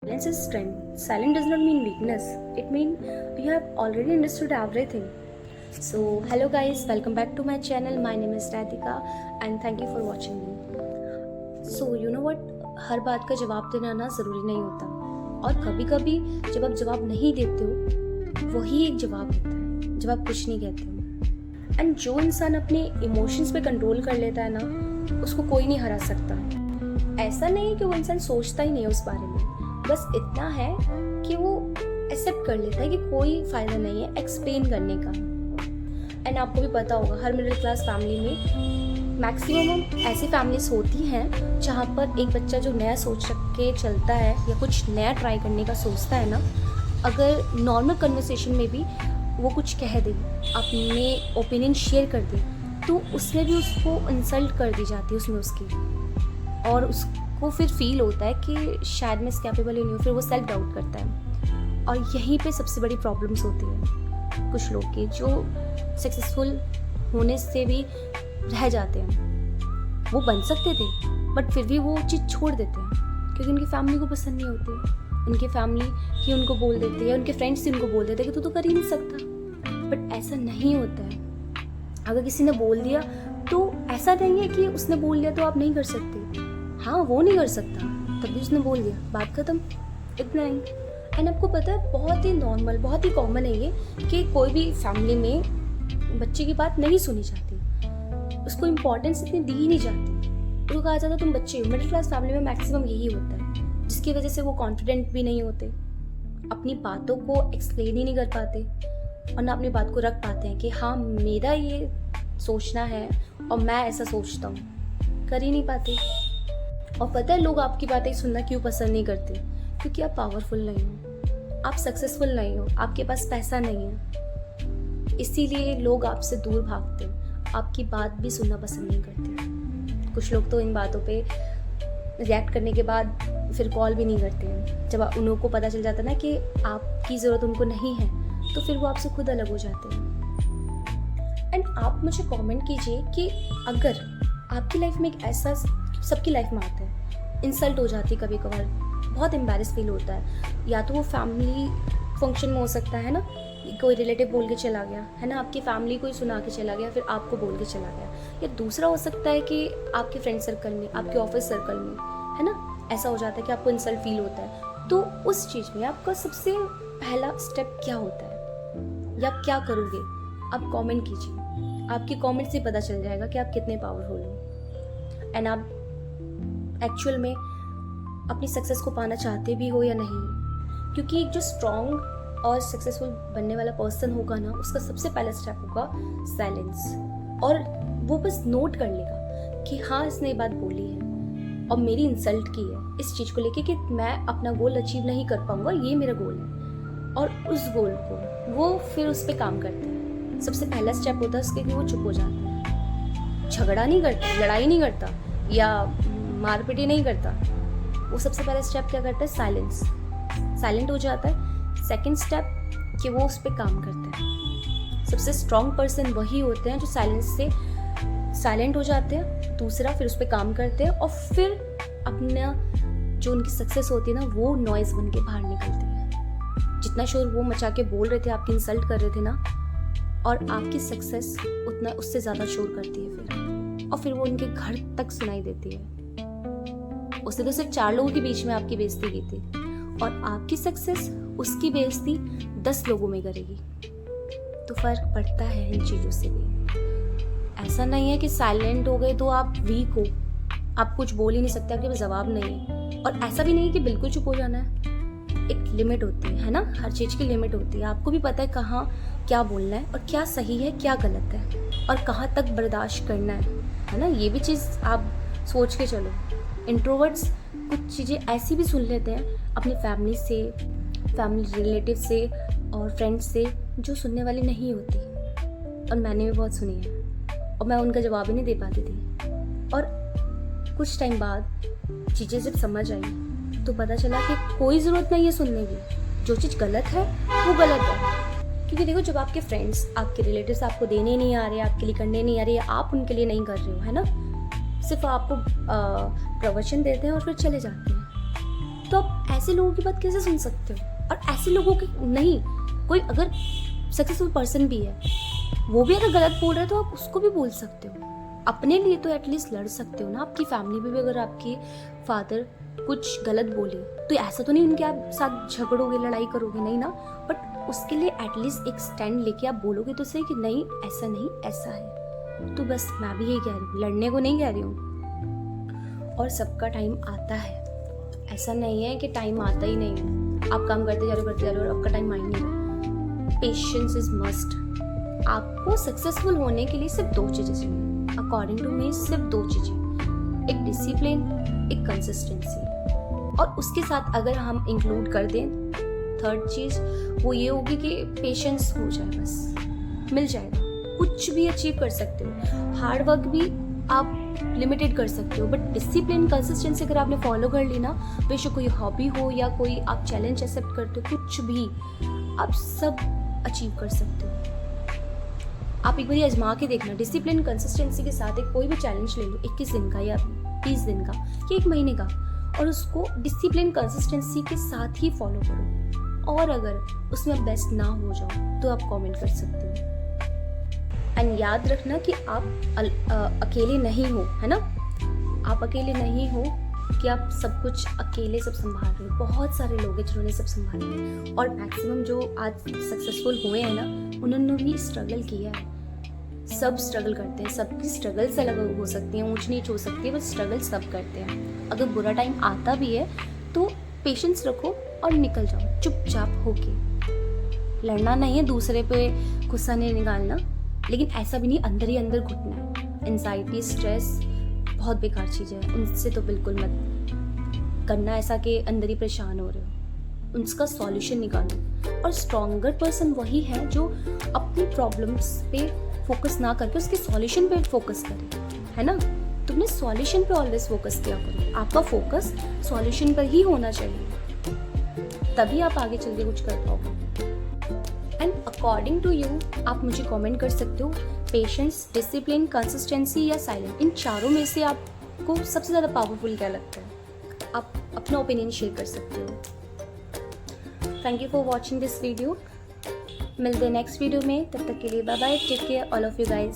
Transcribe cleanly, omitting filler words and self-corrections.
Silence is strength. Silence does not mean weakness. It means you have already understood everything. So, hello guys, welcome back to my channel. My name is Radhika and thank you for watching me. So, you know what? हर बात का जवाब देना ना ज़रूरी नहीं होता और कभी कभी जब आप जवाब नहीं देते हो वही एक जवाब होता है जब आप कुछ नहीं कहते हो. एंड जो इंसान अपने इमोशंस पे कंट्रोल कर लेता है ना उसको कोई नहीं हरा सकता. ऐसा नहीं है कि वो इंसान सोचता ही नहीं है उस बारे में, बस इतना है कि वो एक्सेप्ट कर लेता है कि कोई फ़ायदा नहीं है एक्सप्लेन करने का. एंड आपको भी पता होगा हर मिडिल क्लास फैमिली में मैक्सिमम ऐसी फैमिलीज होती हैं जहाँ पर एक बच्चा जो नया सोच रख के चलता है या कुछ नया ट्राई करने का सोचता है ना, अगर नॉर्मल कन्वर्सेशन में भी वो कुछ कह दे, अपने ओपिनियन शेयर कर दे, तो उसमें भी उसको इंसल्ट कर दी जाती है उसमें उसकी, और उसको फिर फील होता है कि शायद मैं इस कैपेबल ही नहीं हूँ. फिर वो सेल्फ डाउट करता है और यहीं पे सबसे बड़ी प्रॉब्लम्स होती है कुछ लोग की जो सक्सेसफुल होने से भी रह जाते हैं. वो बन सकते थे बट फिर भी वो चीज़ छोड़ देते हैं क्योंकि उनकी फैमिली को पसंद नहीं होती. उनकी फैमिली ही उनको बोल देती है, उनके फ्रेंड्स ही उनको बोल देते हैं कि तू तो कर ही नहीं सकता. बट ऐसा नहीं होता है. अगर किसी ने बोल दिया तो ऐसा नहीं है कि उसने बोल दिया तो आप नहीं कर सकते. हाँ, वो नहीं कर सकता तभी उसने बोल दिया, बात खत्म, इतना ही. एंड आपको पता है बहुत ही नॉर्मल, बहुत ही कॉमन है ये कि कोई भी फैमिली में बच्चे की बात नहीं सुनी जाती, उसको इम्पोर्टेंस इतनी दी ही नहीं जाती. तो कहा जाता तुम बच्चे हो. मिडिल क्लास फैमिली में मैक्सिमम यही होता है, जिसकी वजह से वो कॉन्फिडेंट भी नहीं होते, अपनी बातों को एक्सप्लेन ही नहीं कर पाते और ना अपनी बात को रख पाते हैं कि हाँ मेरा ये सोचना है और मैं ऐसा सोचता हूँ. कर ही नहीं पाते. और पता है लोग आपकी बातें सुनना क्यों पसंद नहीं करते? क्योंकि आप पावरफुल नहीं हो, आप सक्सेसफुल नहीं हो, आपके पास पैसा नहीं है. इसीलिए लोग आपसे दूर भागते हैं, आपकी बात भी सुनना पसंद नहीं करते. कुछ लोग तो इन बातों पे रिएक्ट करने के बाद फिर कॉल भी नहीं करते हैं. जब उनको पता चल जाता है ना कि आपकी ज़रूरत उनको नहीं है तो फिर वो आपसे खुद अलग हो जाते हैं. एंड आप मुझे कमेंट कीजिए कि अगर आपकी लाइफ में एक ऐसा, सबकी लाइफ में आता है, इंसल्ट हो जाती है कभी कभार, बहुत एम्बैरेस फील होता है. या तो वो फैमिली फंक्शन में हो सकता है ना, कोई रिलेटिव बोल के चला गया है ना, आपकी फैमिली को ही सुना के चला गया, फिर आपको बोल के चला गया. या दूसरा हो सकता है कि आपके फ्रेंड सर्कल में, आपके ऑफिस सर्कल में, है ना, ऐसा हो जाता है कि आपको इंसल्ट फील होता है. तो उस चीज़ में आपका सबसे पहला स्टेप क्या होता है या आप क्या करोगे? आप कमेंट कीजिए. आपके कमेंट से पता चल जाएगा कि आप कितने पावरफुल हो एंड आप एक्चुअल में अपनी सक्सेस को पाना चाहते भी हो या नहीं. क्योंकि एक जो स्ट्रॉन्ग और सक्सेसफुल बनने वाला पर्सन होगा ना, उसका सबसे पहला स्टेप होगा साइलेंस. और वो बस नोट कर लेगा कि हाँ इसने ये बात बोली है और मेरी इंसल्ट की है इस चीज़ को लेके कि मैं अपना गोल अचीव नहीं कर पाऊंगा, ये मेरा गोल है. और उस गोल को वो फिर उस पर काम करते हैं. सबसे पहला स्टेप होता है उसके कि वो चुप हो जाता है, झगड़ा नहीं करता, लड़ाई नहीं करता या मारपीटी नहीं करता. वो सबसे पहला स्टेप क्या करता है? साइलेंस. साइलेंट हो जाता है. सेकंड स्टेप कि वो उस पर काम करता है. सबसे स्ट्रॉन्ग पर्सन वही होते हैं जो साइलेंस से साइलेंट हो जाते हैं. दूसरा फिर उस पर काम करते हैं और फिर अपना जो उनकी सक्सेस होती है ना, वो नॉइज़ बन के बाहर निकलती है. जितना शोर वो मचा के बोल रहे थे, आपकी इंसल्ट कर रहे थे ना, और आपकी सक्सेस उतना उससे ज़्यादा शोर करती है फिर, और फिर वो उनके घर तक सुनाई देती है. उसने तो सिर्फ 4 लोगों के बीच में आपकी बेइज्जती की थी और आपकी सक्सेस उसकी बेइज्जती 10 लोगों में करेगी. तो फर्क पड़ता है इन चीज़ों से भी. ऐसा नहीं है कि साइलेंट हो गए तो आप वीक हो, आप कुछ बोल ही नहीं सकते, आपके पास जवाब नहीं है. और ऐसा भी नहीं है कि बिल्कुल चुप हो जाना है. एक लिमिट होती है ना, हर चीज़ की लिमिट होती है. आपको भी पता है कहाँ क्या बोलना है और क्या सही है क्या गलत है और कहाँ तक बर्दाश्त करना है ना. ये भी चीज़ आप सोच के चलो. इंट्रोवर्ट्स कुछ चीज़ें ऐसी भी सुन लेते हैं अपनी फैमिली से, फैमिली रिलेटिव से और फ्रेंड्स से जो सुनने वाली नहीं होती. और मैंने भी बहुत सुनी है और मैं उनका जवाब ही नहीं दे पाती थी. और कुछ टाइम बाद चीज़ें जब समझ आई तो पता चला कि कोई ज़रूरत नहीं है सुनने की. जो चीज़ गलत है वो गलत है. क्योंकि देखो, जब आपके फ्रेंड्स, आपके रिलेटिव्स आपको देने नहीं आ रहे, आपके लिए करने नहीं आ रहे, आप उनके लिए नहीं कर रहे हो, है ना, सिर्फ आपको प्रवचन देते हैं और फिर चले जाते हैं, तो आप ऐसे लोगों की बात कैसे सुन सकते हो? और ऐसे लोगों की नहीं, कोई अगर सक्सेसफुल पर्सन भी है, वो भी अगर गलत बोल रहा है तो आप उसको भी बोल सकते हो। अपने लिए तो एटलीस्ट लड़ सकते हो ना। आपकी फैमिली में भी अगर आपके फादर कुछ गलत बोले तो ऐसा तो नहीं उनके आप साथ झगड़ोगे, लड़ाई करोगे, नहीं ना। बट उसके लिए एटलीस्ट एक स्टैंड लेके आप बोलोगे तो सही कि नहीं ऐसा है। तो बस मैं भी यही कह रही हूँ, लड़ने को नहीं कह रही हूँ। और सबका टाइम आता है, ऐसा नहीं है कि टाइम आता ही नहीं है। आप काम करते जा रहे हो और आपका टाइम आए नहीं। Patience is must. आपको सक्सेसफुल होने के लिए सिर्फ 2 चीज़ें चाहिए, अकॉर्डिंग टू मी सिर्फ 2 चीज़ें, एक डिसिप्लिन, एक कंसिस्टेंसी। और उसके साथ अगर हम इंक्लूड कर दें 3rd चीज़, वो ये होगी कि पेशेंस हो जाए, बस मिल जाएगा। कुछ भी अचीव कर सकते हो। हार्ड वर्क भी आप लिमिटेड कर सकते हो, बट डिसिप्लिन, कंसिस्टेंसी अगर आपने फॉलो कर ली ना, बेशक कोई हॉबी हो या कोई आप चैलेंज एक्सेप्ट करते हो, कुछ भी आप सब अचीव कर सकते हो। आप एक बार आजमा के देखना, डिसिप्लिन कंसिस्टेंसी के साथ एक कोई भी चैलेंज ले लो, 21 दिन का या 30 दिन का या 1 महीने का, और उसको डिसिप्लिन कंसिस्टेंसी के साथ ही फॉलो करो। और अगर उसमें आप बेस्ट ना हो जाओ तो आप कमेंट कर सकते हो। एंड याद रखना कि आप अकेले नहीं हो, है ना। आप अकेले नहीं हो कि आप सब कुछ अकेले सब संभाल रहे हो। बहुत सारे लोग हैं जिन्होंने सब संभाला है, और मैक्सिमम जो आज सक्सेसफुल हुए हैं ना, उन्होंने भी स्ट्रगल किया है। सब स्ट्रगल करते हैं, सबकी स्ट्रगल से अलग हो सकती है, ऊंच नीच हो सकती है, बस स्ट्रगल सब करते हैं। अगर बुरा टाइम आता भी है तो पेशेंस रखो और निकल जाओ चुपचाप होके। लड़ना नहीं है, दूसरे पे गुस्सा नहीं निकालना, लेकिन ऐसा भी नहीं अंदर ही अंदर घुटना है। एंजाइटी, स्ट्रेस बहुत बेकार चीज़ है, उनसे तो बिल्कुल मत करना ऐसा कि अंदर ही परेशान हो रहे हो। उसका सॉल्यूशन निकालो। और स्ट्रॉन्गर पर्सन वही है जो अपनी प्रॉब्लम्स पे फोकस ना करके उसके सॉल्यूशन पे फोकस करे, है ना। तुमने सॉल्यूशन पे ऑलवेज फोकस किया करो। आपका फोकस सॉल्यूशन पर ही होना चाहिए, तभी आप आगे चल के कुछ कर पाओगे। एंड अकॉर्डिंग टू यू आप मुझे कमेंट कर सकते हो, पेशेंस, डिसिप्लिन, कंसिस्टेंसी या साइलेंट, इन चारों में से आपको सबसे ज़्यादा पावरफुल क्या लगता है? आप अपना ओपिनियन शेयर कर सकते हो। Thank you for watching this video. मिलते हैं नेक्स्ट वीडियो में, तब तक के लिए bye bye, take care all of you guys.